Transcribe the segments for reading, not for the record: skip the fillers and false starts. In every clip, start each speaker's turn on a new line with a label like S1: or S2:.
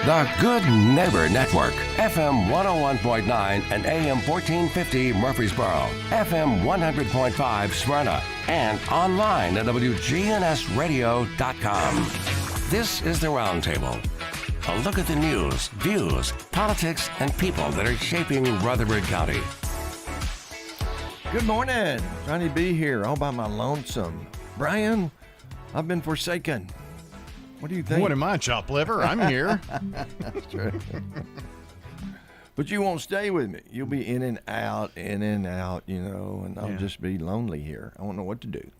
S1: The Good Neighbor Network, FM 101.9 and AM 1450 Murfreesboro, FM 100.5 Smyrna, and online at WGNSradio.com. This is the Roundtable. A look at the news, views, politics, and people that are shaping Rutherford County.
S2: Good morning. Johnny B here, all by my lonesome. Brian, I've been forsaken. What do you think?
S3: What am I, chopped liver? I'm here.
S2: That's true. But you won't stay with me. You'll be in and out, and I'll just be lonely here. I won't know what to do.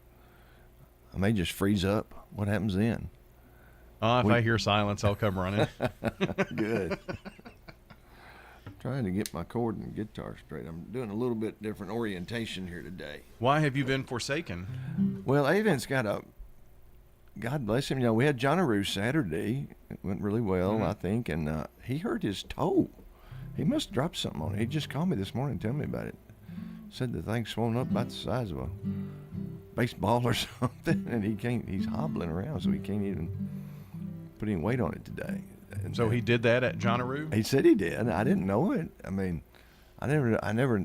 S2: I may just freeze up. What happens then?
S3: If I hear silence, I'll come running.
S2: Good. Trying to get my chord and guitar straight. I'm doing a little bit different orientation here today.
S3: Why have you been forsaken?
S2: Well, Avon's got a, God bless him. You know, we had John Aroo Saturday. It went really well, I think, and he hurt his toe. He must have dropped something on it. He just called me this morning and told me about it. Said the thing's swollen up about the size of a baseball or something, and he's hobbling around, so he can't even put any weight on it today. And
S3: So he did that at John Aroo?
S2: He said he did. I didn't know it. I mean, I never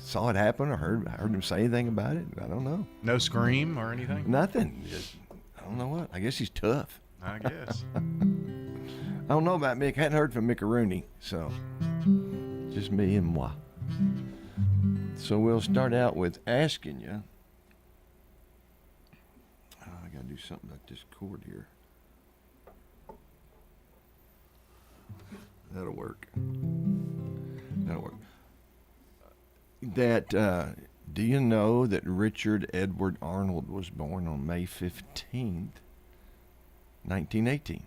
S2: saw it happen or heard him say anything about it. I don't know.
S3: No scream or anything?
S2: Nothing. Just, I don't know what. I guess he's tough.
S3: I guess.
S2: I don't know about Mick. I hadn't heard from Mick Rooney, so just me and moi. So we'll start out with asking you. Oh, I got to do something about this cord here. That'll work. Do you know that Richard Edward Arnold was born on May 15th, 1918?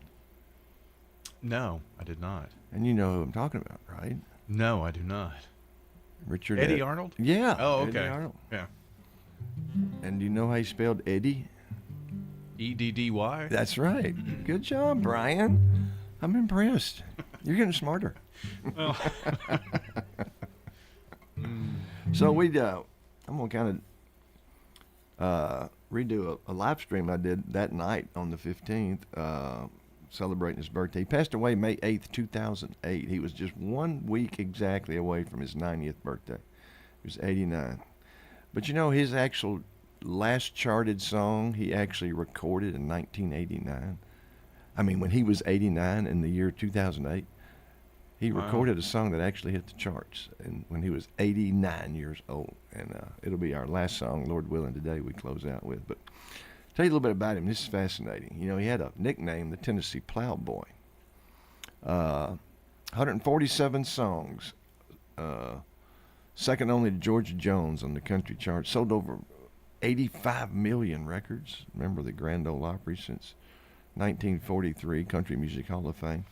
S3: No, I did not.
S2: And you know who I'm talking about, right?
S3: No, I do not.
S2: Richard
S3: Eddie Arnold?
S2: Yeah.
S3: Oh, okay.
S2: Eddie Arnold.
S3: Yeah.
S2: And do you know how he spelled Eddie?
S3: E-D-D-Y?
S2: That's right. Good job, Brian. I'm impressed. You're getting smarter.
S3: Well.
S2: So I'm gonna kind of redo a live stream I did that night on the 15th, celebrating his birthday. He passed away May 8th, 2008. He was just 1 week exactly away from his 90th birthday. He was 89. But you know, his actual last charted song he actually recorded in 1989. I mean, when he was 89 in the year 2008, he recorded a song that actually hit the charts, and when he was 89 years old. And it'll be our last song, Lord willing, today we close out with. But tell you a little bit about him. This is fascinating. You know, he had a nickname, the Tennessee Plowboy. 147 songs, second only to George Jones on the country chart. Sold over 85 million records. Remember the Grand Ole Opry since 1943, Country Music Hall of Fame.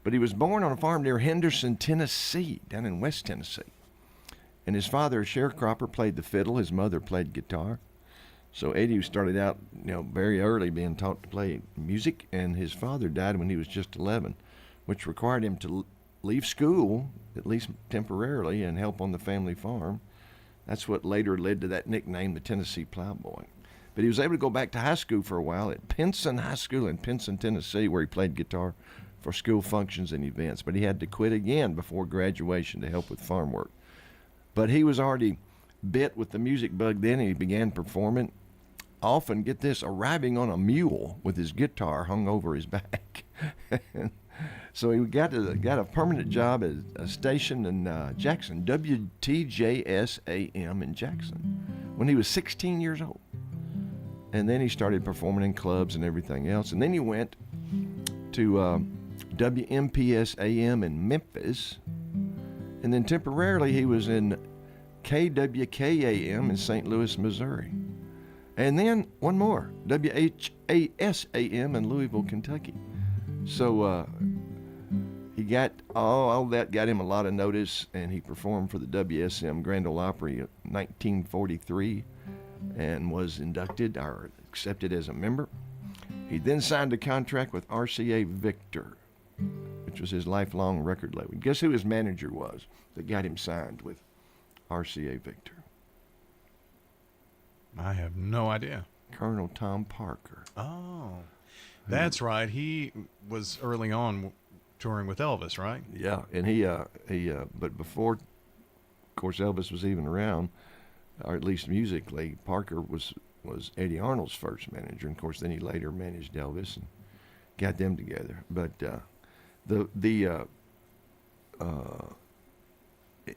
S2: But he was born on a farm near Henderson, Tennessee, down in West Tennessee. And his father, a sharecropper, played the fiddle. His mother played guitar. So Eddie started out, very early being taught to play music, and his father died when he was just 11, which required him to leave school, at least temporarily, and help on the family farm. That's what later led to that nickname, the Tennessee Plowboy. But he was able to go back to high school for a while at Pinson High School in Pinson, Tennessee, where he played guitar for school functions and events. But he had to quit again before graduation to help with farm work. But he was already bit with the music bug then, and he began performing, often, get this, arriving on a mule with his guitar hung over his back. So he got a permanent job at a station in Jackson, WTJS-AM in Jackson, when he was 16 years old. And then he started performing in clubs and everything else. And then he went to WMPS-AM in Memphis. And then temporarily he was in KWK-AM in St. Louis, Missouri. And then one more, WHAS-AM in Louisville, Kentucky. So he got all that got him a lot of notice, and he performed for the WSM Grand Ole Opry in 1943 and was inducted or accepted as a member. He then signed a contract with RCA Victor, which was his lifelong record label. Guess who his manager was that got him signed with RCA Victor?
S3: I have no idea.
S2: Colonel Tom Parker.
S3: Oh, that's right. He was early on touring with Elvis, right?
S2: Yeah, and he but before, of course, Elvis was even around, or at least musically, Parker was Eddie Arnold's first manager, and of course, then he later managed Elvis and got them together. But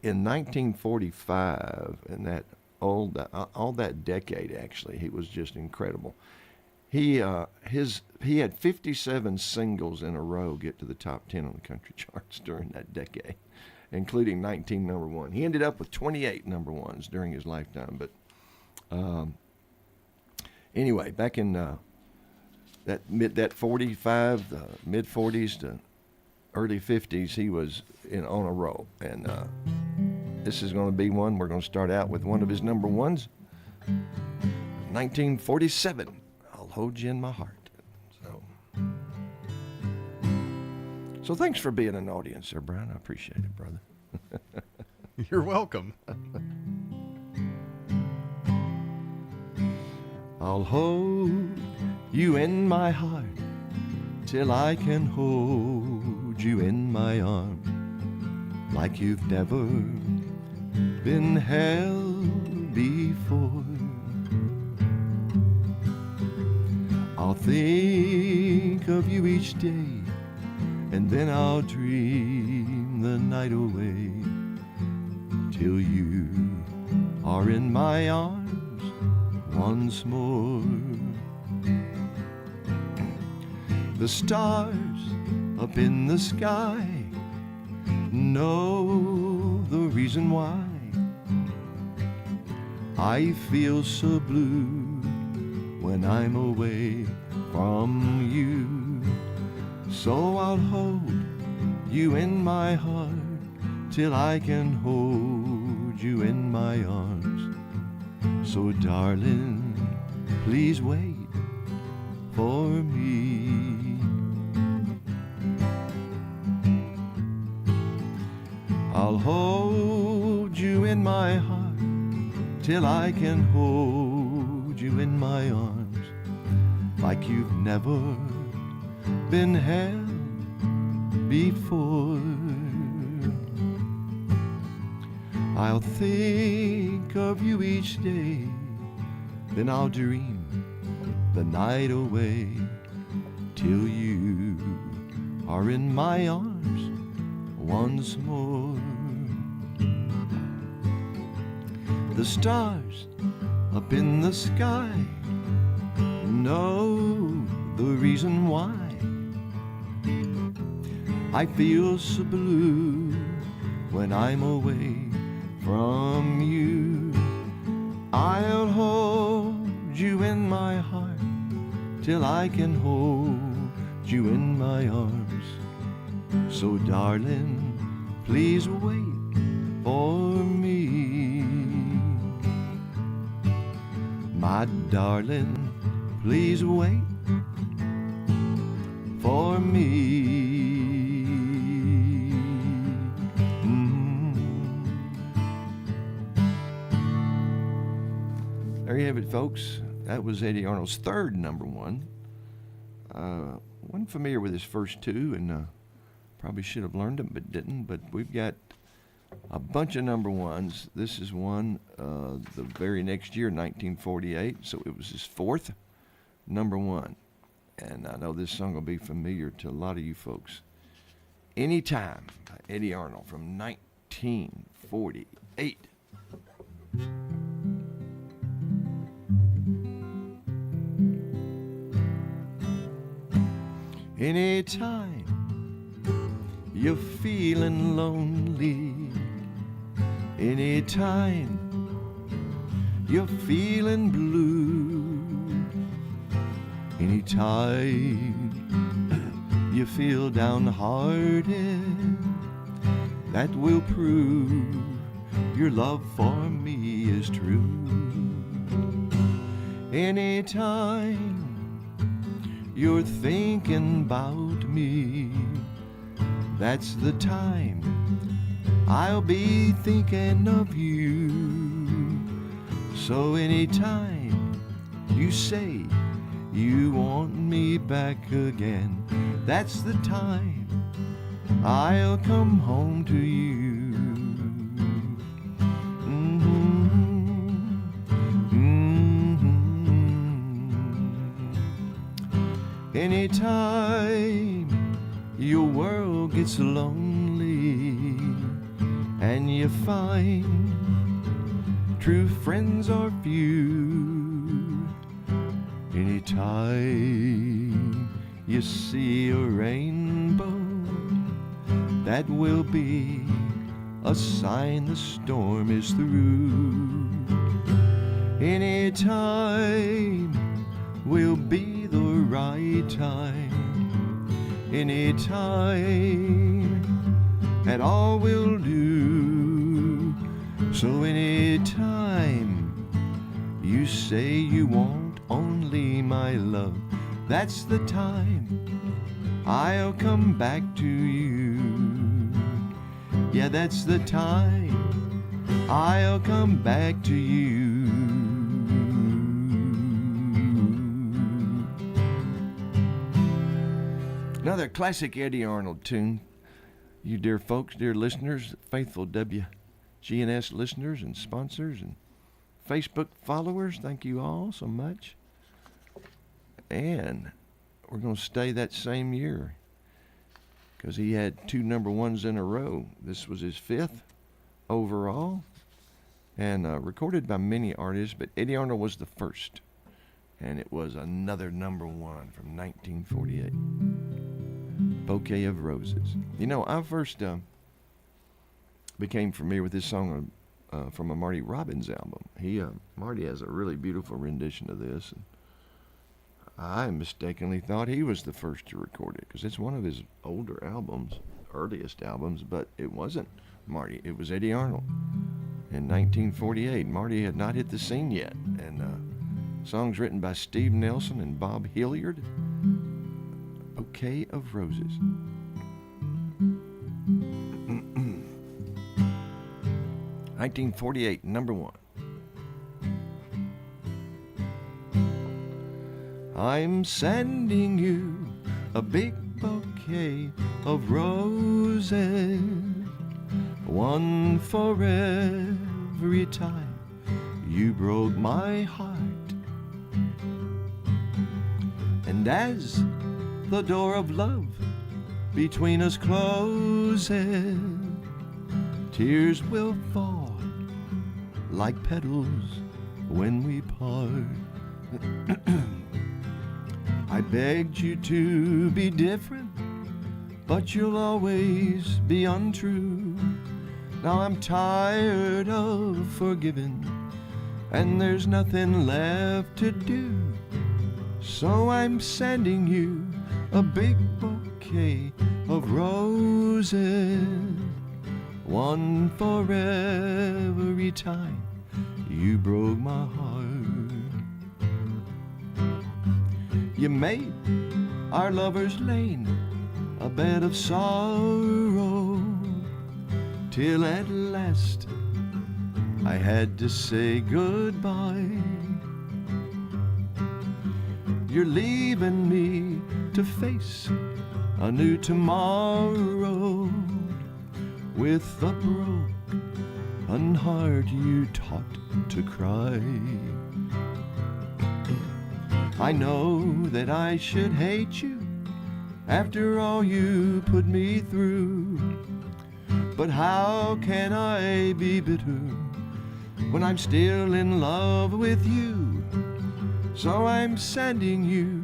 S2: in 1945, and all that decade, actually, he was just incredible. He had 57 singles in a row get to the top 10 on the country charts during that decade, including 19 number one. He ended up with 28 number ones during his lifetime. But anyway, back in that 45, mid 40s to early 50s, he was on a roll. And this is going to be one. We're going to start out with one of his number ones, 1947. I'll hold you in my heart. So thanks for being an audience there, Brian. I appreciate it, brother.
S3: You're welcome.
S2: I'll hold you in my heart till I can hold you in my arms like you've never been held before. I'll think of you each day, and then I'll dream the night away till you are in my arms once more. The stars up in the sky know the reason why I feel so blue when I'm away from you. So I'll hold you in my heart till I can hold you in my arms. So darling, please wait for me. I'll hold you in my heart till I can hold you in my arms like you've never been held before. I'll think of you each day, then I'll dream the night away till you are in my arms once more. The stars up in the sky know the reason why I feel so blue when I'm away from you. I'll hold you in my heart till I can hold you in my arms. So darling, please wait for me. My darling, please wait for me. There you have it, folks. That was Eddie Arnold's third number one. Wasn't familiar with his first two, and probably should have learned them, but didn't. But we've got a bunch of number ones. This is one the very next year, 1948, so it was his fourth number one. And I know this song will be familiar to a lot of you folks. Anytime by Eddie Arnold from 1948. Anytime you're feeling lonely, anytime you're feeling blue, anytime you feel downhearted, that will prove your love for me is true. Anytime you're thinking about me, that's the time I'll be thinking of you. So anytime you say you want me back again, that's the time I'll come home to you. Anytime your world gets lonely and you find true friends are few, anytime you see a rainbow, that will be a sign the storm is through. Anytime will be the right time. Anytime at all will do. So anytime you say you want only my love, that's the time I'll come back to you. Yeah, that's the time I'll come back to you. Another classic Eddie Arnold tune. You dear folks, dear listeners, faithful WGNS listeners and sponsors and Facebook followers, thank you all so much. And we're going to stay that same year because he had 2 number ones in a row. This was his 5th overall and recorded by many artists, but Eddie Arnold was the first. And it was another number 1 from 1948. Bouquet of Roses. You know, I first became familiar with this song from a Marty Robbins album. Marty has a really beautiful rendition of this. And I mistakenly thought he was the first to record it because it's one of his older albums, earliest albums, but it wasn't Marty. It was Eddie Arnold in 1948. Marty had not hit the scene yet. And songs written by Steve Nelson and Bob Hilliard. Bouquet of Roses. (1948), number 1. I'm sending you a big bouquet of roses, one for every time you broke my heart. And as the door of love between us closes, tears will fall like petals when we part. I begged you to be different, but you'll always be untrue. Now I'm tired of forgiving, and there's nothing left to do. So I'm sending you a big bouquet of roses, one for every time you broke my heart. You made our lover's lane a bed of sorrow, till at last I had to say goodbye. You're leaving me to face a new tomorrow with a broken heart you taught to cry. I know that I should hate you after all you put me through, but how can I be bitter when I'm still in love with you? So I'm sending you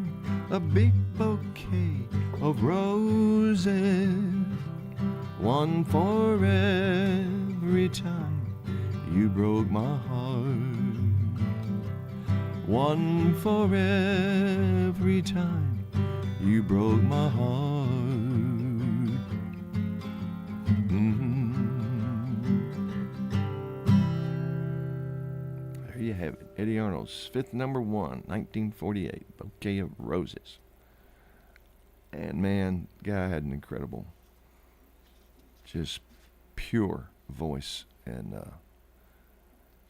S2: a big bouquet of roses, one for every time you broke my heart, one for every time you broke my heart. There you have it, Eddie Arnold's 5th number 1, 1948, Bouquet of Roses. And man, guy had an incredible, just pure voice and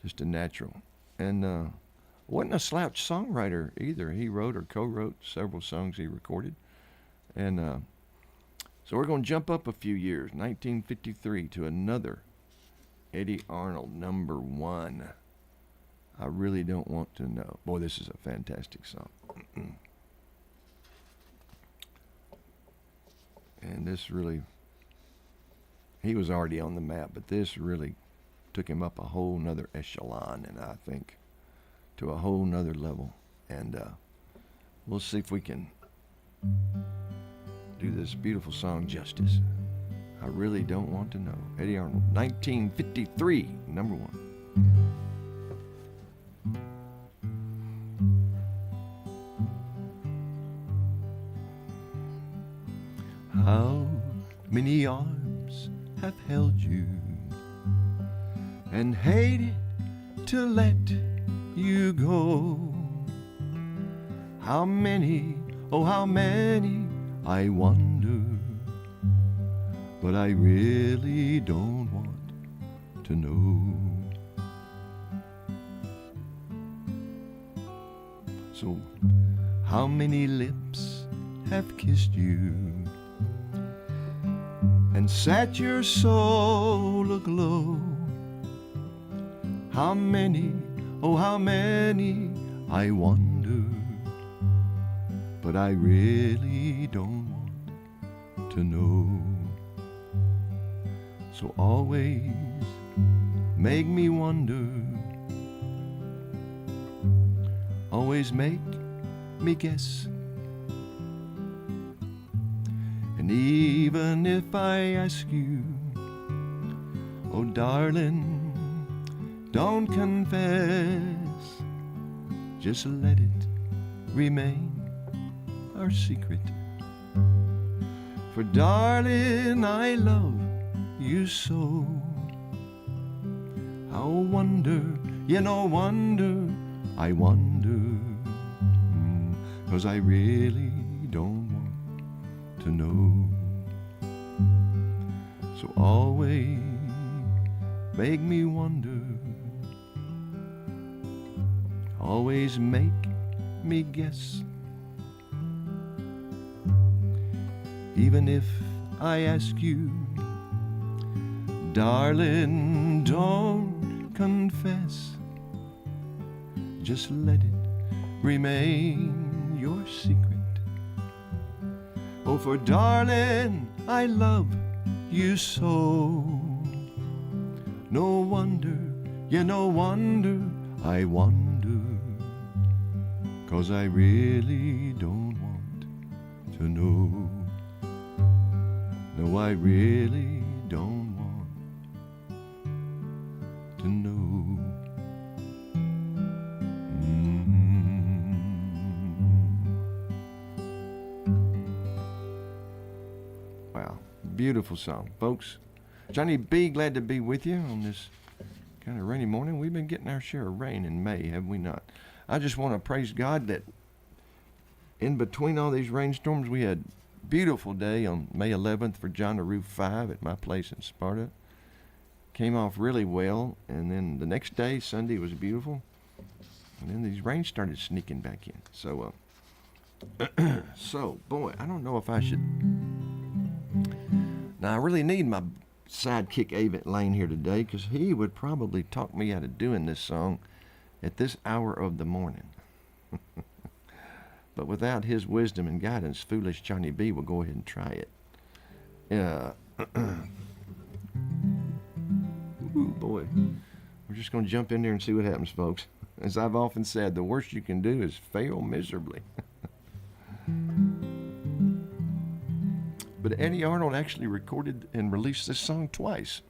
S2: just a natural. And wasn't a slouch songwriter either. He wrote or co-wrote several songs he recorded. And so So we're going to jump up a few years, 1953, to another Eddie Arnold, number one. I really don't want to know. Boy, this is a fantastic song. And this really, he was already on the map, but this really took him up a whole nother echelon, and I think to a whole nother level. And we'll see if we can do this beautiful song justice. I really don't want to know. Eddie Arnold, 1953, number one. How many arms have held you and hated to let you go? How many, oh how many, I wonder, but I really don't want to know. So, how many lips have kissed you and set your soul aglow? How many, oh how many, I wonder, but I really don't want to know. So always make me wonder, always make me guess. And even if I ask you, oh darling, don't confess, just let it remain our secret. For darling, I love you so. I wonder, wonder, I wonder, 'cause I really don't want to know. So always make me wonder, always make me guess. Even if I ask you, darling, don't confess, just let it remain your secret. Oh, for darling, I love you so. No wonder, no wonder, I wonder, 'cause I really don't want to know. No, I really don't want to know. Wow, beautiful song, folks. Johnny B, glad to be with you on this kind of rainy morning. We've been getting our share of rain in May, have we not? I just want to praise God that in between all these rainstorms, we had a beautiful day on May 11th for John the Roof 5 at my place in Sparta. Came off really well, and then the next day, Sunday, was beautiful. And then these rains started sneaking back in. So, so, boy, I don't know if I should. Now, I really need my sidekick Avent Lane here today, because he would probably talk me out of doing this song at this hour of the morning. But without his wisdom and guidance, foolish Johnny B will go ahead and try it. Ooh, boy. We're just going to jump in there and see what happens, folks. As I've often said, the worst you can do is fail miserably. But Eddie Arnold actually recorded and released this song twice.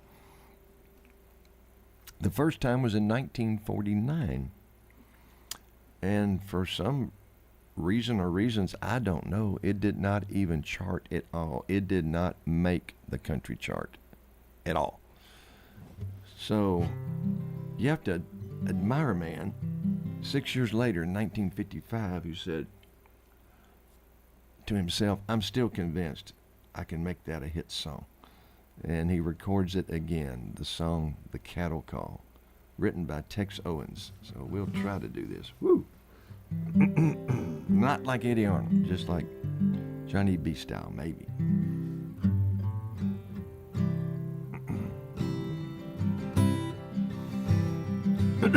S2: The first time was in 1949. And for some reason or reasons I don't know, it did not even chart at all. It did not make the country chart at all. So you have to admire a man 6 years later in 1955 who said to himself, I'm still convinced I can make that a hit song. And he records it again, the song The Cattle Call, written by Tex Owens. So we'll try to do this. Woo! Not like Eddie Arnold, just like Johnny B style, maybe. The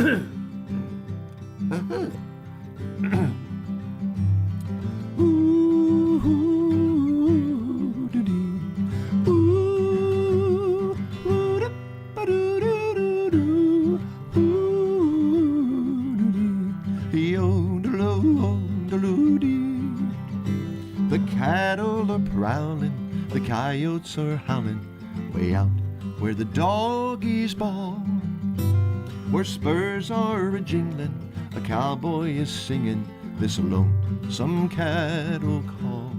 S2: cattle are prowling, the coyotes are howling, way out where the doggies bawl. Where spurs are a-jingling, a cowboy is singing this lonesome cattle call.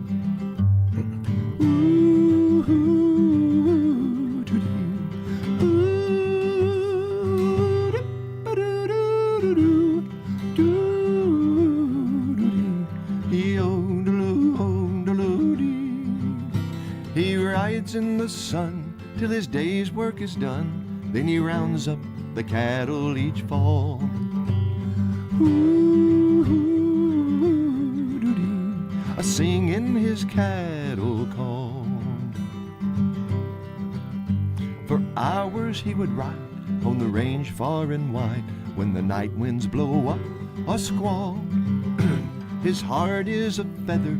S2: He rides in the sun till his day's work is done, then he rounds up the cattle each fall. A singing his cattle call. For hours he would ride on the range far and wide, when the night winds blow up a squall. His heart is a feather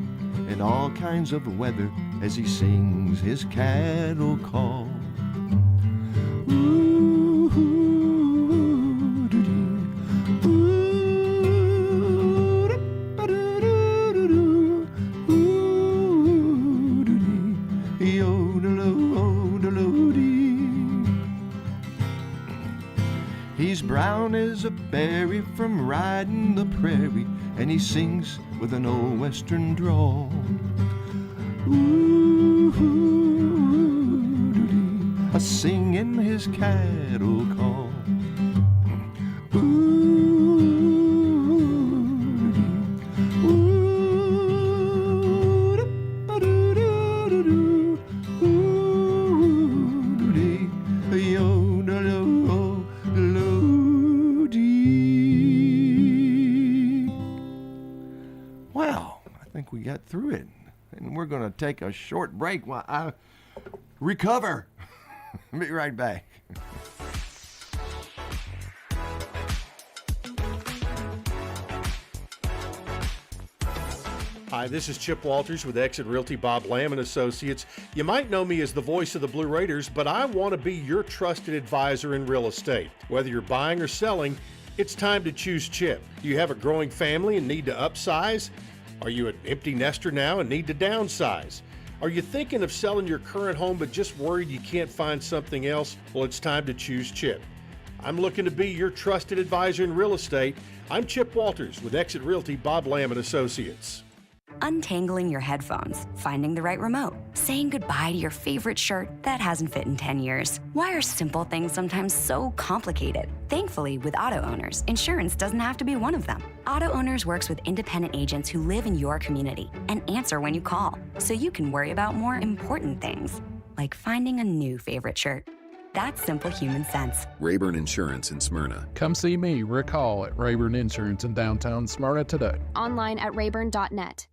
S2: in all kinds of weather as he sings his cattle call. He's brown as a berry from riding the prairie, and he sings with an old western drawl. A singing his cattle call. Well, I think we got through it, and we're going to take a short break while I recover. Be right back.
S4: Hi, this is Chip Walters with Exit Realty Bob Lamb and Associates. You might know me as the voice of the Blue Raiders, but I want to be your trusted advisor in real estate. Whether you're buying or selling, it's time to choose Chip. Do you have a growing family and need to upsize? Are you an empty nester now and need to downsize? Are you thinking of selling your current home but just worried you can't find something else? Well, it's time to choose Chip. I'm looking to be your trusted advisor in real estate. I'm Chip Walters with Exit Realty Bob Lamb and Associates.
S5: Untangling your headphones, finding the right remote, saying goodbye to your favorite shirt that hasn't fit in 10 years. Why are simple things sometimes so complicated? Thankfully, with Auto Owners, insurance doesn't have to be one of them. Auto Owners works with independent agents who live in your community and answer when you call, so you can worry about more important things, like finding a new favorite shirt. That's simple human sense.
S6: Rayburn Insurance in Smyrna.
S7: Come see me, Rick Hall, at Rayburn Insurance in downtown Smyrna today.
S8: Online at rayburn.net.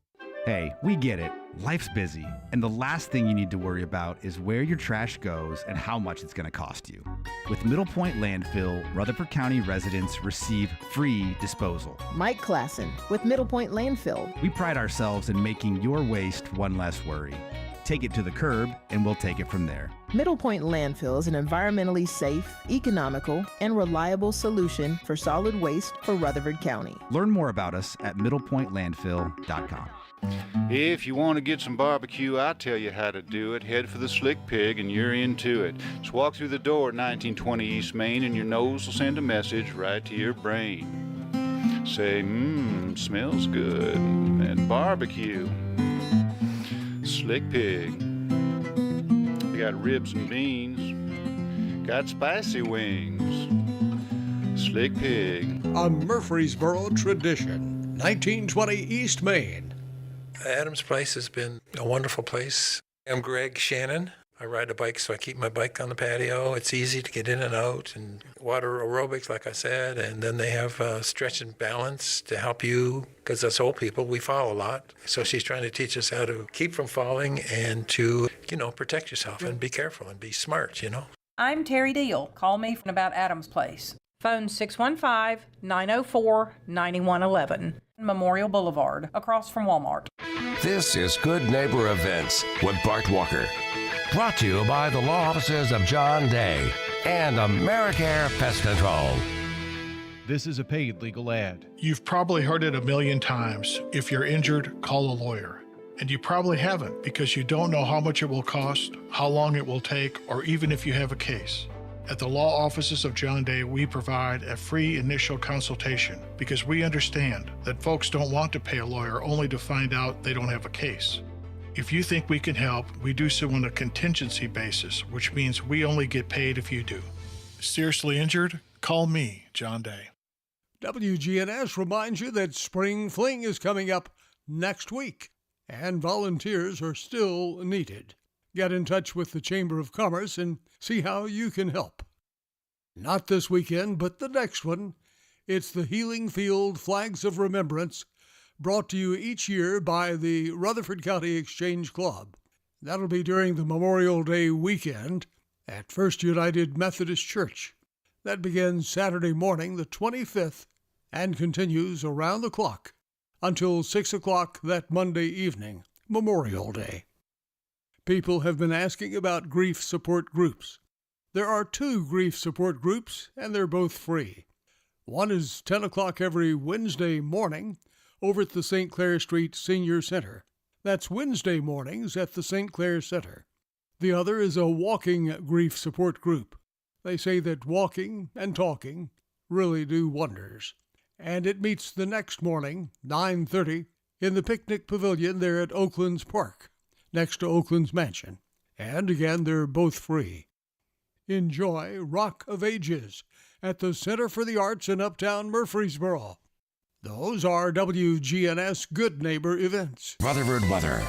S9: Hey, we get it. Life's busy, and the last thing you need to worry about is where your trash goes and how much it's going to cost you. With Middle Point Landfill, Rutherford County residents receive free disposal.
S10: Mike Klassen with Middle Point Landfill.
S9: We pride ourselves in making your waste one less worry. Take it to the curb, and we'll take it from there.
S10: Middle Point Landfill is an environmentally safe, economical, and reliable solution for solid waste for Rutherford County.
S9: Learn more about us at middlepointlandfill.com.
S11: If you want to get some barbecue, I'll tell you how to do it. Head for the Slick Pig and you're into it. Just walk through the door at 1920 East Main and your nose will send a message right to your brain. Say, smells good, and barbecue. Slick Pig. They got ribs and beans. Got spicy wings. Slick Pig.
S12: A Murfreesboro tradition. 1920 East Main.
S13: Adam's Place has been a wonderful place. I'm Greg Shannon. I ride a bike, so I keep my bike on the patio. It's easy to get in and out, and water aerobics, like I said, and then they have stretch and balance to help you, because us old people, we fall a lot. So she's trying to teach us how to keep from falling and to, protect yourself and be careful and be smart,
S14: I'm Terry Deal. Call me about Adam's Place. Phone 615-904-9111. Memorial Boulevard, across from Walmart.
S1: This is Good Neighbor Events with Bart Walker. Brought to you by the law offices of John Day and AmeriCare Pest Control.
S3: This is a paid legal ad.
S15: You've probably heard it a million times. If you're injured, call a lawyer. And you probably haven't because you don't know how much it will cost, how long it will take, or even if you have a case. At the law offices of John Day, we provide a free initial consultation because we understand that folks don't want to pay a lawyer only to find out they don't have a case. If you think we can help, we do so on a contingency basis, which means we only get paid if you do. Seriously injured? Call me, John Day.
S12: WGNS reminds you that Spring Fling is coming up next week, and volunteers are still needed. Get in touch with the Chamber of Commerce and see how you can help. Not this weekend, but the next one. It's the Healing Field Flags of Remembrance, brought to you each year by the Rutherford County Exchange Club. That'll be during the Memorial Day weekend at First United Methodist Church. That begins Saturday morning, the 25th, and continues around the clock until 6 o'clock that Monday evening, Memorial Day. People have been asking about grief support groups. There are 2 grief support groups, and they're both free. One is 10 o'clock every Wednesday morning over at the St. Clair Street Senior Center. That's Wednesday mornings at the St. Clair Center. The other is a walking grief support group. They say that walking and talking really do wonders. And it meets the next morning, 9:30, in the picnic pavilion there at Oakland's Park, next to Oakland's Mansion. And again, they're both free. Enjoy Rock of Ages at the Center for the Arts in Uptown Murfreesboro. Those are WGNS Good Neighbor events.
S1: Rutherford weather.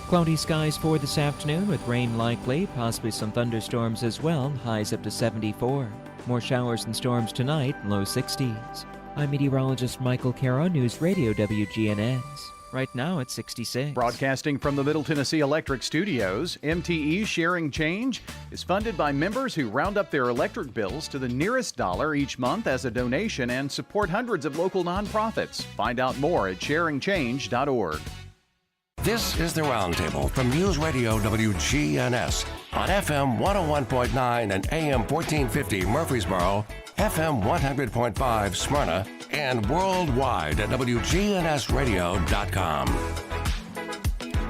S16: Cloudy skies for this afternoon with rain likely, possibly some thunderstorms as well, highs up to 74. More showers and storms tonight, low 60s. I'm meteorologist Michael Caro, News Radio WGNS. Right now it's 66.
S17: Broadcasting from the Middle Tennessee Electric Studios, MTE Sharing Change is funded by members who round up their electric bills to the nearest dollar each month as a donation and support hundreds of local nonprofits. Find out more at sharingchange.org.
S1: This is the Roundtable from News Radio WGNS on FM 101.9 and AM 1450 Murfreesboro, FM 100.5 Smyrna, and worldwide at WGNSradio.com.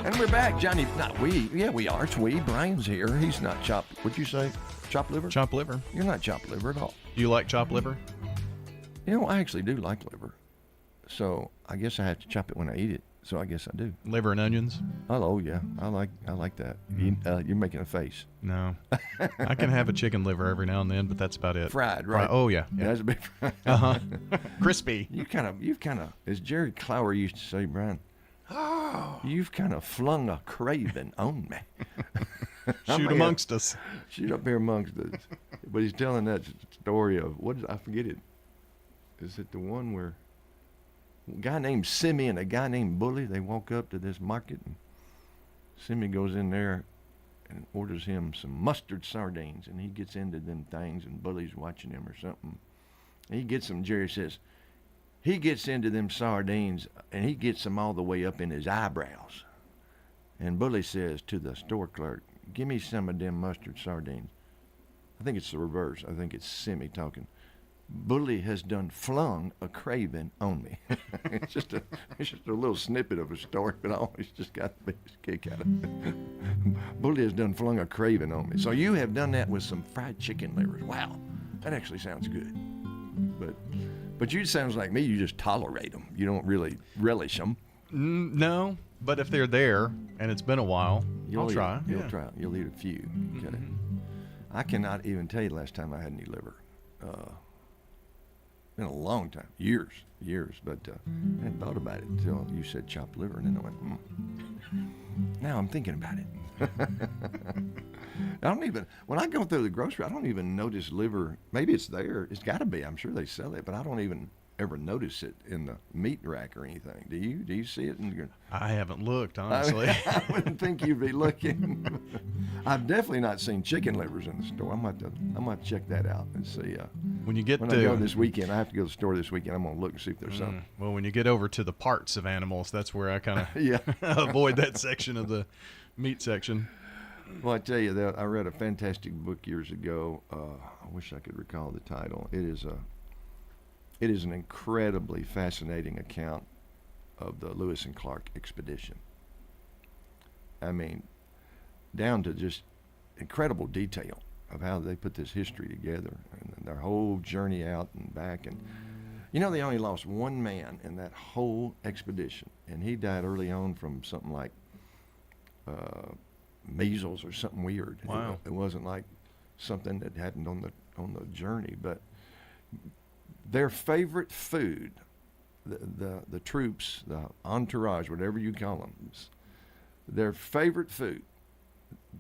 S2: And we're back, Johnny. Not we. Yeah, we are. It's we. Brian's here. He's not chopped. What'd you say? Chopped liver?
S3: Chopped liver.
S2: You're not chopped liver at all.
S3: Do you like chopped liver?
S2: You know, I actually do like liver. So I guess I have to chop it when I eat it. So I guess I do.
S3: Liver and onions?
S2: Oh yeah, I like that. You're making a face.
S3: No, I can have a chicken liver every now and then, but that's about it.
S2: Fried, right?
S3: Oh yeah.
S2: That's a big fried.
S3: Crispy.
S2: You've kind of, as Jerry Clower used to say, Brian. Oh, you've kind of flung a craving on me.
S3: Shoot amongst us.
S2: Shoot up here amongst us. But he's telling that story of I forget it. Is it the one where? A guy named Simmy and a guy named Bully, they walk up to this market, and Simmy goes in there and orders him some mustard sardines, and he gets into them things, and Bully's watching him or something. And he gets them, Jerry says, he gets into them sardines, and he gets them all the way up in his eyebrows. And Bully says to the store clerk, give me some of them mustard sardines. I think it's the reverse. I think it's Simmy talking. Bully has done flung a craving on me. It's just a little snippet of a story, but I always just got the biggest kick out of it. Bully has done flung a craving on me. So you have done that with some fried chicken livers. Wow, that actually sounds good. But you sounds like me. You just tolerate them. You don't really relish them.
S3: No, but if they're there and it's been a while, I'll try.
S2: You'll try. You'll eat a few. Okay. Mm-hmm. I cannot even tell you the last time I had any liver. Been a long time, years, but I hadn't thought about it until you said chopped liver, and then I went, Now I'm thinking about it. When I go through the grocery, I don't even notice liver. Maybe it's there. It's got to be. I'm sure they sell it, but I don't even ever notice it in the meat rack or anything. Do you? Do you see it?
S3: I haven't looked, honestly.
S2: I wouldn't think you'd be looking. I've definitely not seen chicken livers in the store. I'm gonna check that out and see.
S3: When I
S2: go this weekend, I have to go to the store this weekend. I'm gonna look and see if there's something.
S3: Well, when you get over to the parts of animals, that's where I kind of avoid that section of the meat section.
S2: Well, I tell you, I read a fantastic book years ago. I wish I could recall the title. It is an incredibly fascinating account of the Lewis and Clark expedition. I mean, down to just incredible detail of how they put this history together and their whole journey out and back. And you know, they only lost one man in that whole expedition, and he died early on from something like measles or something weird.
S3: Wow.
S2: It wasn't like something that happened on the journey, but their favorite food, the troops, the entourage, whatever you call them, their favorite food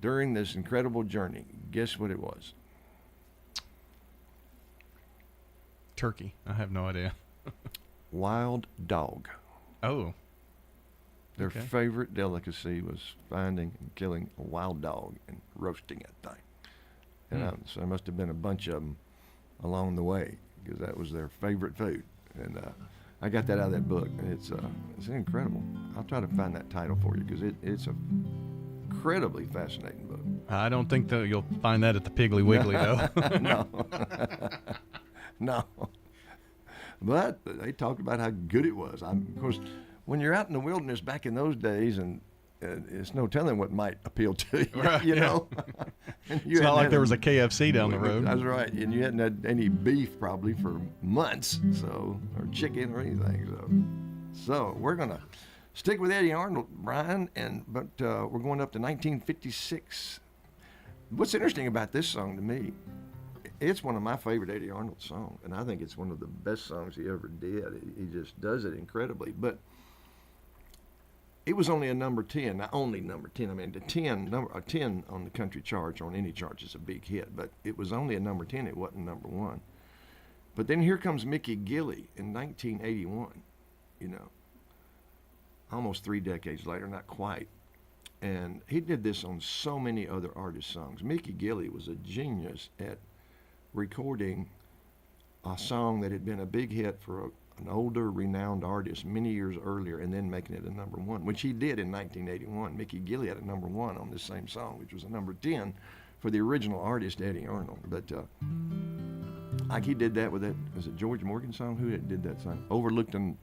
S2: during this incredible journey, guess what it was?
S3: Turkey. I have no idea.
S2: Wild dog.
S3: Oh.
S2: Their favorite delicacy was finding and killing a wild dog and roasting that thing. And so there must have been a bunch of them along the way, because that was their favorite food. And I got that out of that book, and it's incredible. I'll try to find that title for you, because it's a incredibly fascinating book.
S3: I don't think that you'll find that at the Piggly Wiggly, though.
S2: No. But they talked about how good it was. Of course, when you're out in the wilderness back in those days, and it's no telling what might appeal to you,
S3: right,
S2: you know.
S3: It's not like there was a KFC down the road.
S2: That's right, and you hadn't had any beef probably for months, or chicken or anything. So we're gonna stick with Eddie Arnold, Brian, but we're going up to 1956. What's interesting about this song to me, it's one of my favorite Eddie Arnold songs, and I think it's one of the best songs he ever did. He just does it incredibly, but it was only a number 10, not only number 10. I mean, a 10 on the country charts or on any charts is a big hit, but it was only a number 10. It wasn't number 1. But then here comes Mickey Gilley in 1981, you know, almost 3 decades later, not quite. And he did this on so many other artists' songs. Mickey Gilley was a genius at recording a song that had been a big hit for an older, renowned artist many years earlier, and then making it a number 1, which he did in 1981. Mickey Gilley had a number 1 on this same song, which was a number 10 for the original artist, Eddie Arnold. But like he did that with that, was it George Morgan song? Who did that song? Overlooked an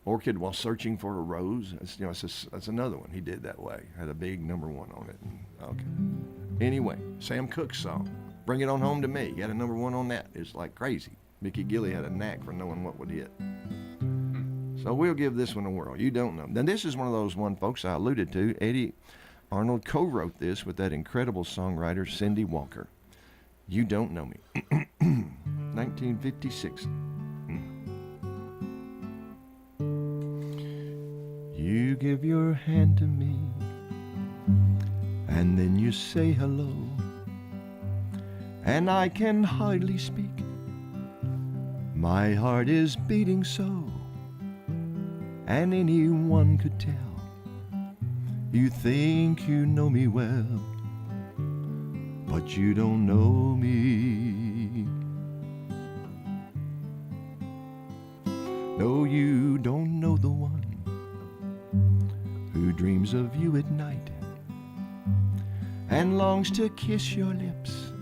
S2: Orchid While Searching for a Rose. That's another one he did that way. Had a big number 1 on it. Okay. Anyway, Sam Cooke's song, Bring It On Home to Me. He had a number 1 on that. It's like crazy. Mickey Gilley had a knack for knowing what would hit. So we'll give this one a whirl. You don't know. Now this is one of those folks, I alluded to. Eddie Arnold co-wrote this with that incredible songwriter Cindy Walker. You Don't Know Me. 1956. You give your hand to me, and then you say hello, and I can hardly speak. My heart is beating so, and anyone could tell. You think you know me well, but you don't know me. No, you don't know the one who dreams of you at night and longs to kiss your lips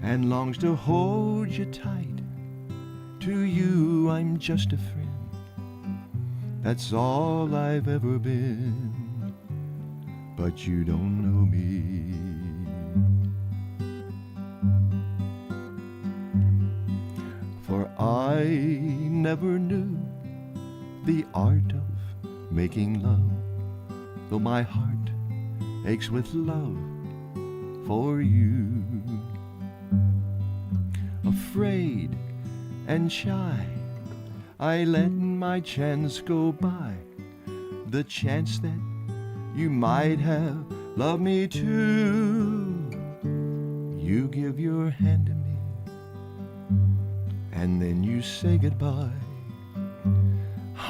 S2: and longs to hold you tight. To you I'm just a friend, that's all I've ever been, but you don't know me. For I never knew the art of making love, though my heart aches with love for you. Afraid and shy, I let my chance go by, the chance that you might have loved me too. You give your hand to me, and then you say goodbye.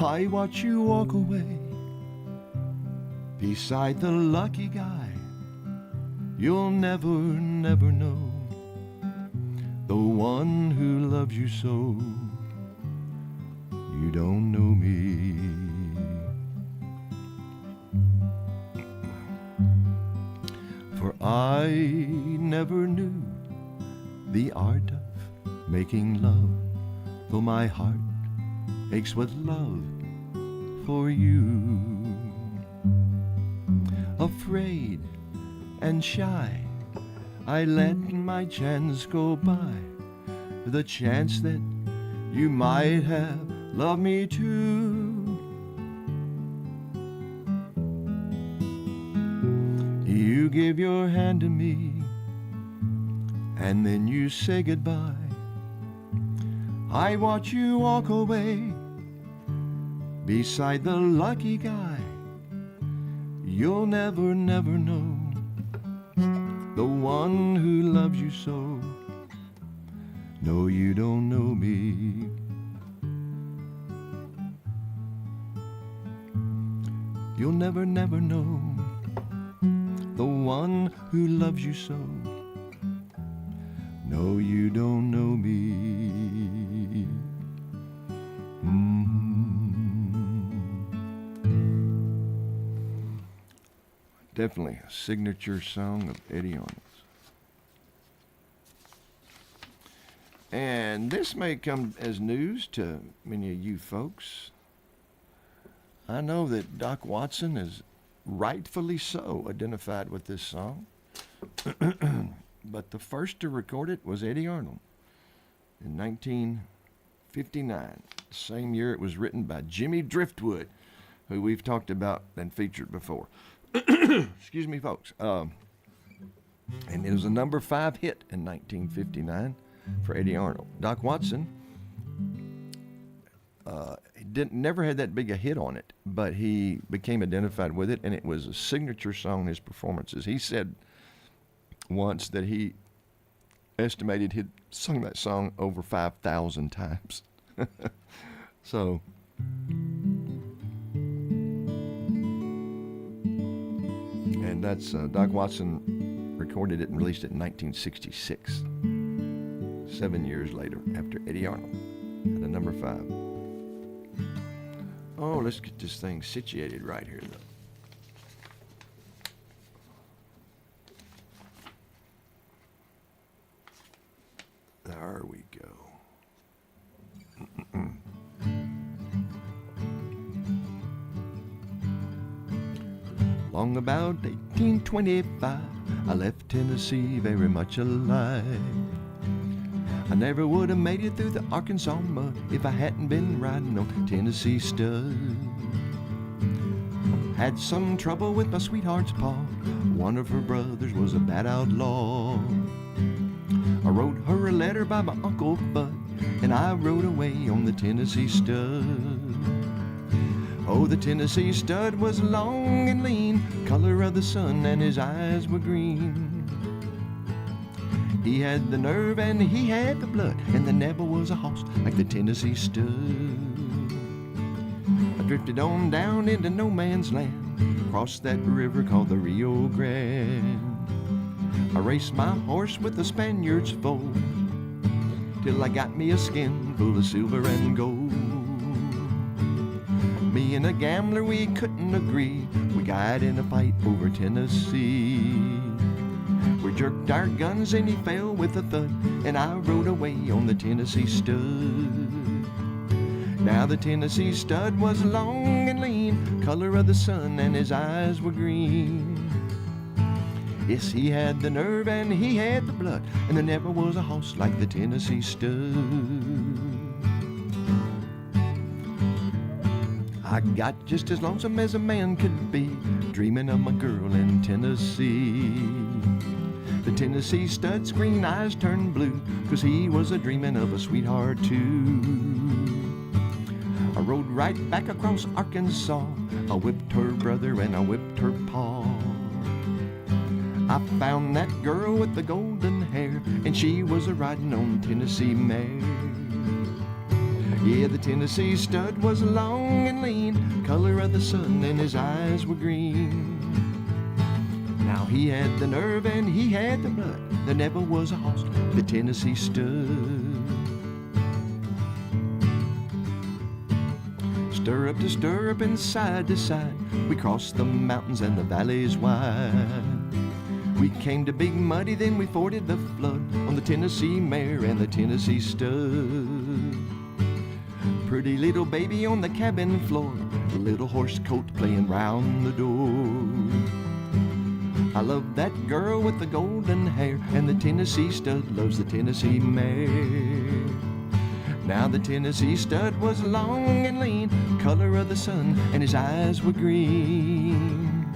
S2: I watch you walk away beside the lucky guy. You'll never, never know the one who loves you so. You don't know me. For I never knew the art of making love, though my heart aches with love for you. Afraid and shy, I let my chance go by, the chance that you might have loved me too. You give your hand to me, and then you say goodbye. I watch you walk away beside the lucky guy. You'll never, never know the one who loves you so. No, you don't know me. You'll never, never know the one who loves you so. No, you don't know me. Definitely a signature song of Eddie Arnold's. And this may come as news to many of you folks. I know that Doc Watson is rightfully so identified with this song. But the first to record it was Eddie Arnold in 1959. The same year it was written by Jimmy Driftwood, who we've talked about and featured before. Excuse me, folks. And it was a number 5 hit in 1959 for Eddie Arnold. Doc Watson never had that big a hit on it, but he became identified with it, and it was a signature song in his performances. He said once that he estimated he'd sung that song over 5,000 times. So, and that's Doc Watson recorded it and released it in 1966, 7 years later, after Eddie Arnold had a number 5. Oh, let's get this thing situated right here, though. There we go. Long about 1825, I left Tennessee very much alive. I never would have made it through the Arkansas mud if I hadn't been riding on Tennessee stud. Had some trouble with my sweetheart's paw. One of her brothers was a bad outlaw. I wrote her a letter by my Uncle Bud, and I rode away on the Tennessee stud. Oh, the Tennessee stud was long and lean, color of the sun, and his eyes were green. He had the nerve and he had the blood, and there never was a horse like the Tennessee stud. I drifted on down into no man's land, across that river called the Rio Grande. I raced my horse with the Spaniard's foal, till I got me a skin full of silver and gold. Me and a gambler, we couldn't agree. We got in a fight over Tennessee. We jerked our guns and he fell with a thud, and I rode away on the Tennessee stud. Now the Tennessee stud was long and lean, color of the sun, and his eyes were green. Yes, he had the nerve and he had the blood, and there never was a horse like the Tennessee stud. I got just as lonesome as a man could be, dreaming of my girl in Tennessee. The Tennessee stud's green eyes turned blue, 'cause he was a-dreamin' of a sweetheart too. I rode right back across Arkansas. I whipped her brother and I whipped her paw. I found that girl with the golden hair, and she was a-riding on Tennessee mare. Yeah, the Tennessee stud was long and lean, color of the sun, and his eyes were green. Now he had the nerve and he had the blood. There never was a horse like the Tennessee stud. Stirrup to stirrup and side to side, we crossed the mountains and the valleys wide. We came to Big Muddy, then we forded the flood on the Tennessee mare and the Tennessee stud. Pretty little baby on the cabin floor, a little horse coat playing round the door. I love that girl with the golden hair, and the Tennessee stud loves the Tennessee mare. Now the Tennessee stud was long and lean, color of the sun, and his eyes were green.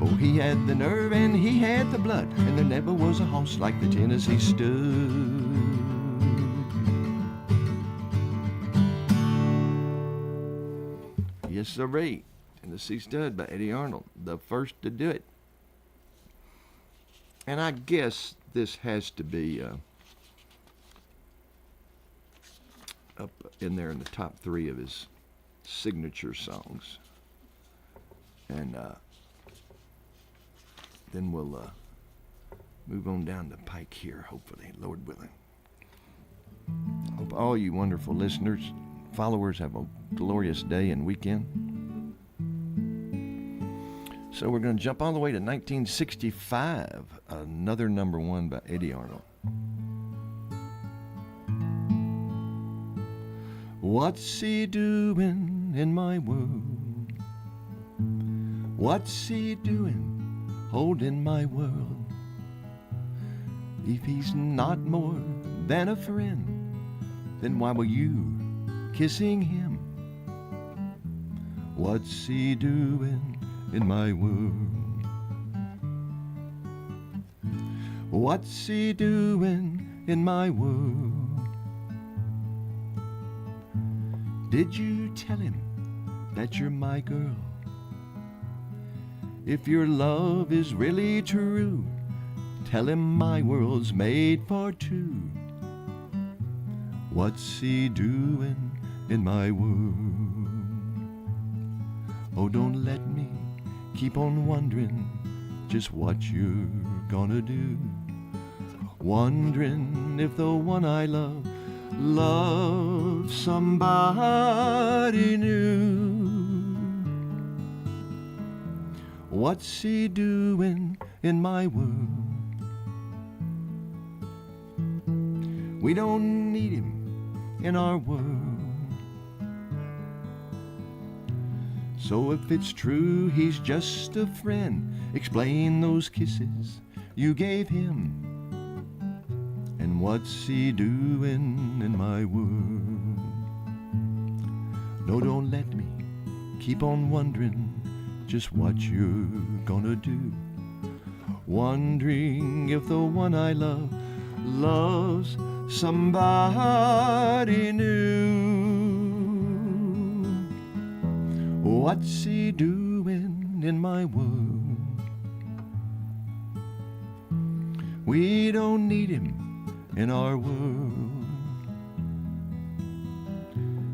S2: Oh, he had the nerve and he had the blood, and there never was a horse like the Tennessee stud. Yes, sirree. Tennessee Stud by Eddie Arnold, the first to do it. And I guess this has to be up in there in the top 3 of his signature songs. And then we'll move on down the pike here, hopefully, Lord willing. Hope all you wonderful listeners, followers have a glorious day and weekend. So we're going to jump all the way to 1965, another number 1 by Eddie Arnold. What's he doing in my world? What's he doing holding my world? If he's not more than a friend, then why were you kissing him? What's he doing in my world? What's he doing in my world? Did you tell him that you're my girl? If your love is really true, tell him my world's made for 2. What's he doing in my world? Oh, don't let me keep on wondering just what you're gonna do. Wondering if the one I love loves somebody new. What's he doing in my world? We don't need him in our world. So if it's true he's just a friend, explain those kisses you gave him. And what's he doing in my world? No, don't let me keep on wondering just what you're gonna do. Wondering if the one I love loves somebody new. What's he doing in my world? We don't need him in our world.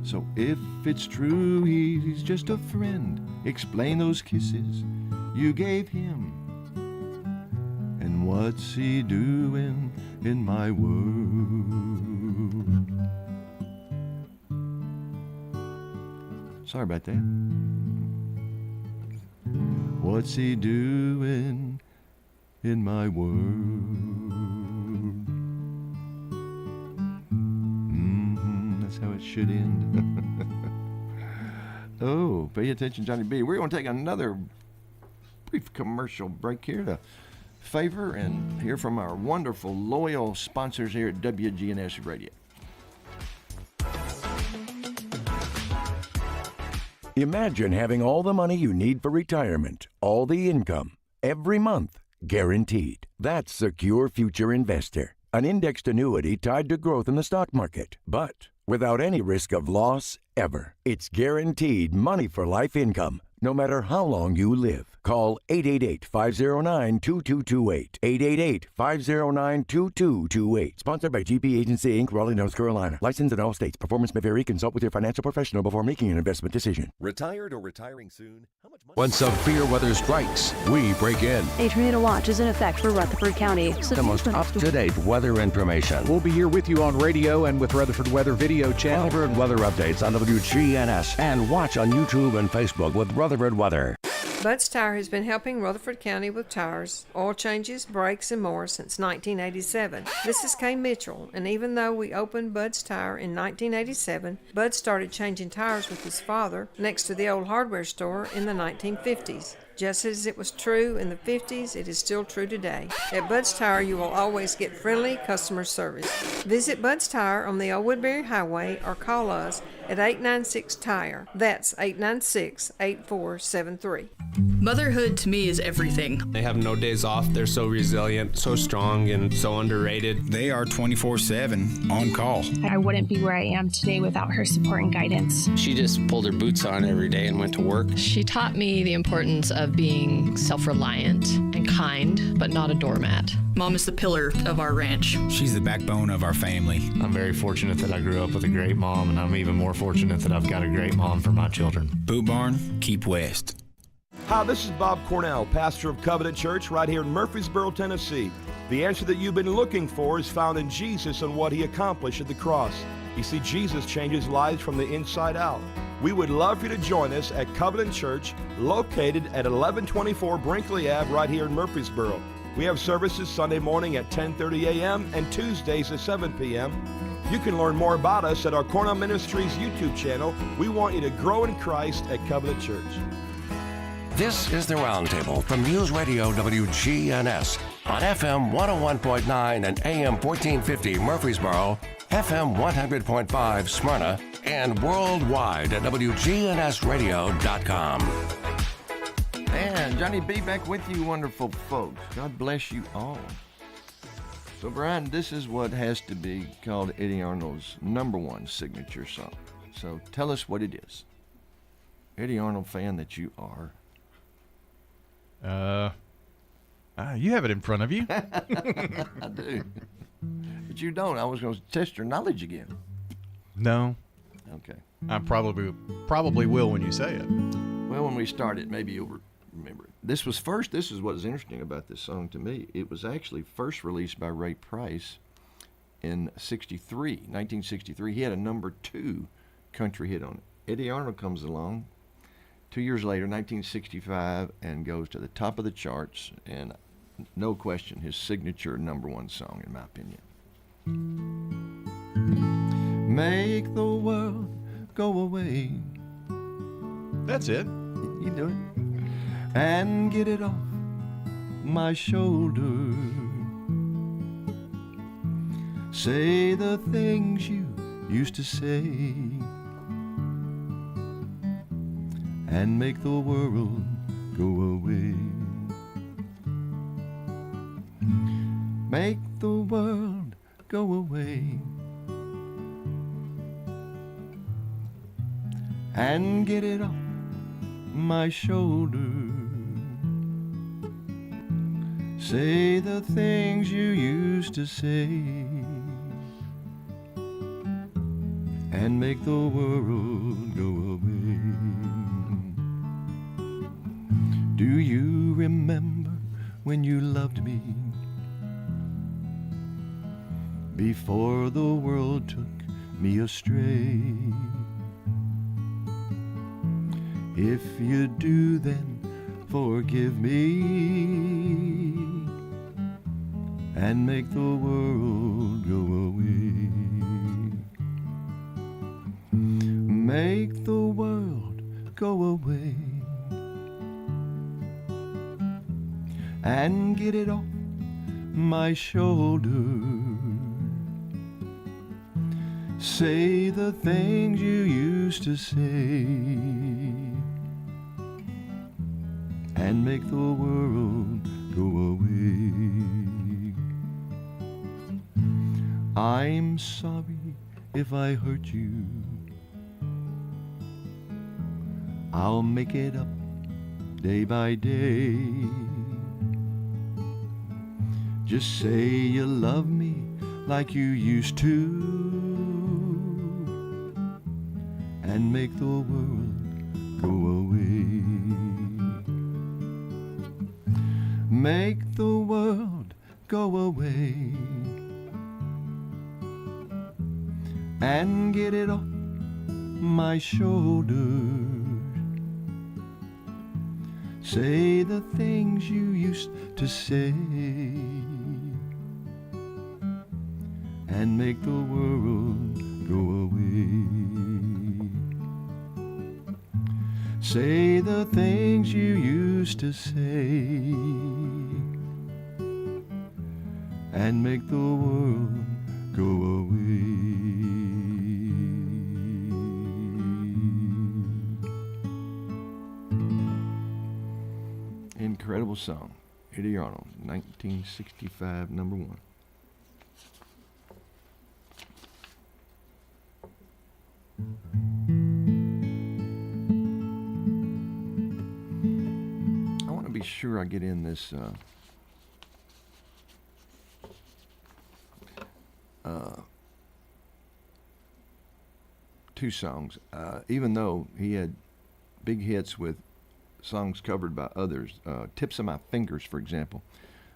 S2: So if it's true he's just a friend, explain those kisses you gave him. And what's he doing in my world? Sorry about that. What's he doing in my world? That's how it should end. Oh, pay attention, Johnny B. We're going to take another brief commercial break here to favor and hear from our wonderful, loyal sponsors here at WGNS Radio.
S18: Imagine having all the money you need for retirement, all the income, every month, guaranteed. That's Secure Future Investor, an indexed annuity tied to growth in the stock market, but without any risk of loss ever. It's guaranteed money for life income, no matter how long you live. Call 888-509-2228. 888-509-2228. Sponsored by GP Agency, Inc., Raleigh, North Carolina. Licensed in all states. Performance may vary. Consult with your financial professional before making an investment decision.
S1: Retired or retiring soon? How much money? When severe weather strikes, we break in.
S19: A tornado watch is in effect for Rutherford County.
S1: The most up-to-date weather information.
S17: We'll be here with you on radio and with Rutherford Weather Video Channel.
S1: Rutherford weather updates on WGNS and watch on YouTube and Facebook with Rutherford Weather.
S20: Bud's Tire has been helping Rutherford County with tires, oil changes, brakes, and more since 1987. This is Kay Mitchell, and even though we opened Bud's Tire in 1987, Bud started changing tires with his father next to the old hardware store in the 1950s. Just as it was true in the 50s, it is still true today. At Bud's Tire, you will always get friendly customer service. Visit Bud's Tire on the Old Woodbury Highway or call us at 896-TIRE. That's 896-8473.
S21: Motherhood to me is everything.
S22: They have no days off. They're so resilient, so strong, and so underrated.
S23: They are 24/7 on call.
S8: I wouldn't be where I am today without her support and guidance.
S22: She just pulled her boots on every day and went to work.
S24: She taught me the importance of being self-reliant and kind, but not a doormat.
S21: Mom is the pillar of our ranch.
S23: She's the backbone of our family.
S22: I'm very fortunate that I grew up with a great mom, and I'm even more fortunate that I've got a great mom for my children.
S23: Boot Barn, keep west.
S25: Hi, this is Bob Cornell, pastor of Covenant Church right here in Murfreesboro, Tennessee. The answer that you've been looking for is found in Jesus and what he accomplished at the cross. You see, Jesus changes lives from the inside out. We would love for you to join us at Covenant Church, located at 1124 Brinkley Ave right here in Murfreesboro. We have services Sunday morning at 10:30 a.m. and Tuesdays at 7 p.m. You can learn more about us at our Cornell Ministries YouTube channel. We want you to grow in Christ at Covenant Church.
S1: This is the Roundtable from News Radio WGNS on FM 101.9 and AM 1450 Murfreesboro, FM 100.5 Smyrna, and worldwide at WGNSradio.com.
S2: And Johnny B back with you, wonderful folks. God bless you all. So, Brian, this is what has to be called Eddie Arnold's #1 signature song. So tell us what it is. Eddie Arnold fan that you are.
S3: You have it in front of you.
S2: I do. But you don't. I was going to test your knowledge again.
S3: No.
S2: Okay.
S3: I probably will when you say it.
S2: Well, when we start it, maybe you'll remember it. This is what is interesting about this song to me. It was actually first released by Ray Price in 1963. He had a #2 country hit on it. Eddie Arnold comes along 2 years later, 1965, and goes to the top of the charts, and no question, his signature #1 song, in my opinion. Make the world go away.
S3: That's it.
S2: You do it. And get it off my shoulder. Say the things you used to say. And make the world go away. Make the world go away. And get it off my shoulder. Say the things you used to say. And make the world go away. Do you remember when you loved me? Before the world took me astray. If you do, then forgive me and make the world go away. Make the world go away and get it off my shoulder. Say the things you used to say and make the world go away. I'm sorry if I hurt you. I'll make it up day by day. Just say you love me like you used to, and make the world go away. Make the world go away and get it off my shoulders. Say the things you used to say and make the world go away. Say the things you used to say and make the world go away. Incredible song. Eddie Arnold, 1965, number one. I want to be sure I get in this two songs. Even though he had big hits with songs covered by others, Tips of My Fingers, for example,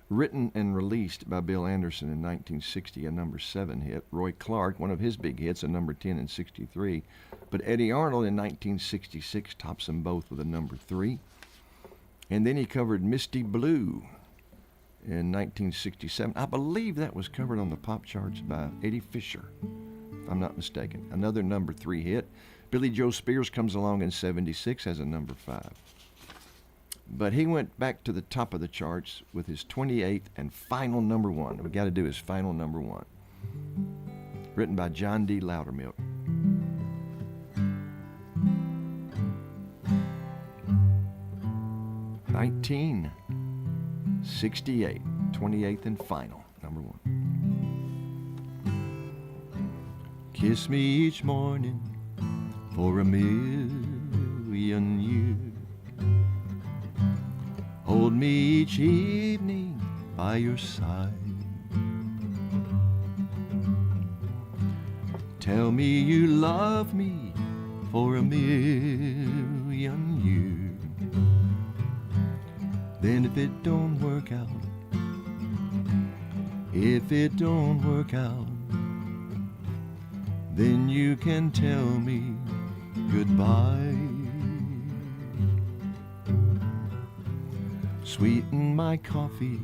S2: written and released by Bill Anderson in 1960, a number 7 hit. Roy Clark, one of his big hits, a number 10 in 63. But Eddie Arnold in 1966 tops them both with a number 3. And then he covered Misty Blue in 1967. I believe that was covered on the pop charts by Eddie Fisher, if I'm not mistaken. Another number 3 hit. Billy Joe Spears comes along in 76 as a number 5. But he went back to the top of the charts with his 28th and final number 1. We got to do his final number 1. Written by John D. Loudermilk. (1968), 28th and final number 1. Kiss me each morning for a million years. Hold me each evening by your side. Tell me you love me for a million years. Then if it don't work out, then you can tell me goodbye. Sweeten my coffee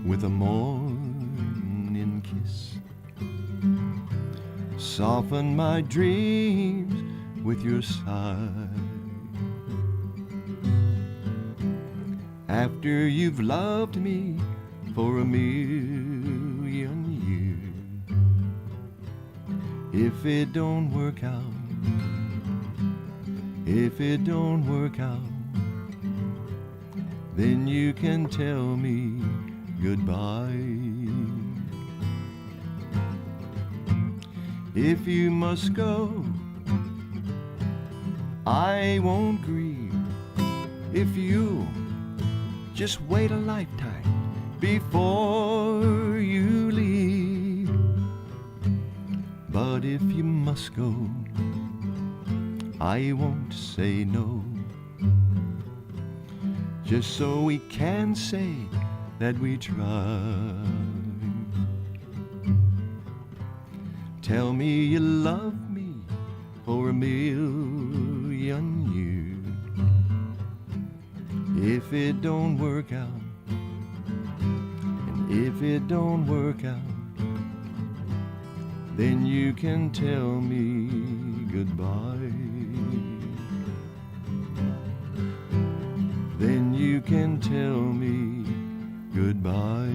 S2: with a morning kiss. Soften my dreams with your sigh. After you've loved me for a million years, if it don't work out, then you can tell me goodbye. If you must go, I won't grieve. If you just wait a lifetime before you leave. But if you must go, I won't say no. Just so we can say that we tried. Tell me you love me for a million years. If it don't work out, and if it don't work out, then you can tell me goodbye. Then you can tell me goodbye.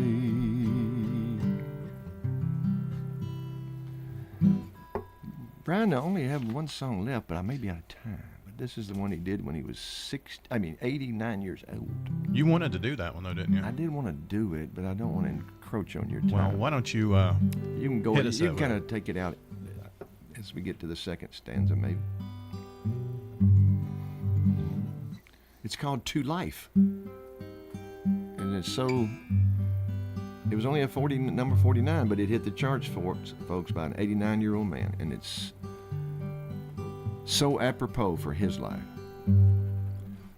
S2: Brian, I only have one song left, but I may be out of time. But this is the one he did when he was 89 years old.
S3: You wanted to do that one, though, didn't you?
S2: I did want to do it, but I don't want to encroach on your time.
S3: Well, why don't you
S2: you can go
S3: hit
S2: ahead,
S3: us
S2: you can
S3: that
S2: kind
S3: way.
S2: of take it out as we get to the second stanza, maybe. It's called To Life. And it's so, it was only a number 49, but it hit the charts for folks by an 89-year-old man. And it's so apropos for his life.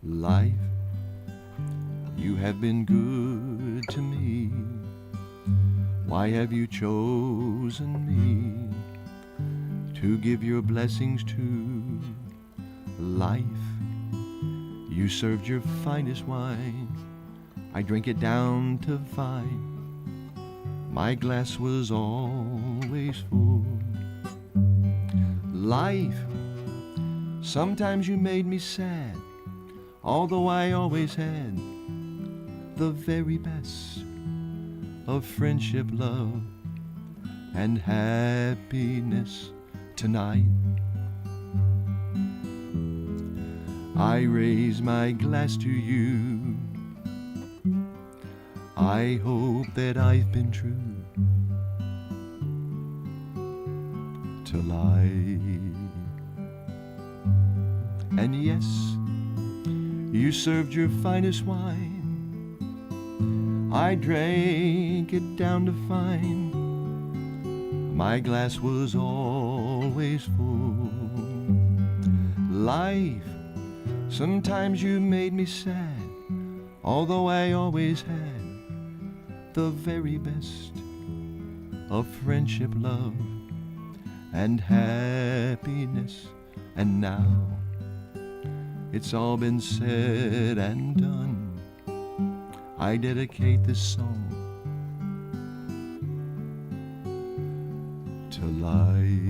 S2: Life, you have been good to me. Why have you chosen me to give your blessings to? Life, you served your finest wine. I drink it down to fine. My glass was always full. Life, sometimes you made me sad, although I always had the very best of friendship, love, and happiness. Tonight I raise my glass to you. I hope that I've been true to life. And yes, you served your finest wine. I drank it down to fine. My glass was always full. Life, sometimes you made me sad, although I always had the very best of friendship, love, and happiness. And now it's all been said and done. I dedicate this song to life.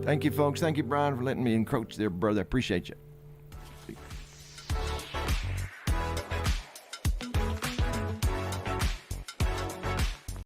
S2: Thank you, folks. Thank you, Brian, for letting me encroach there, brother. I appreciate you.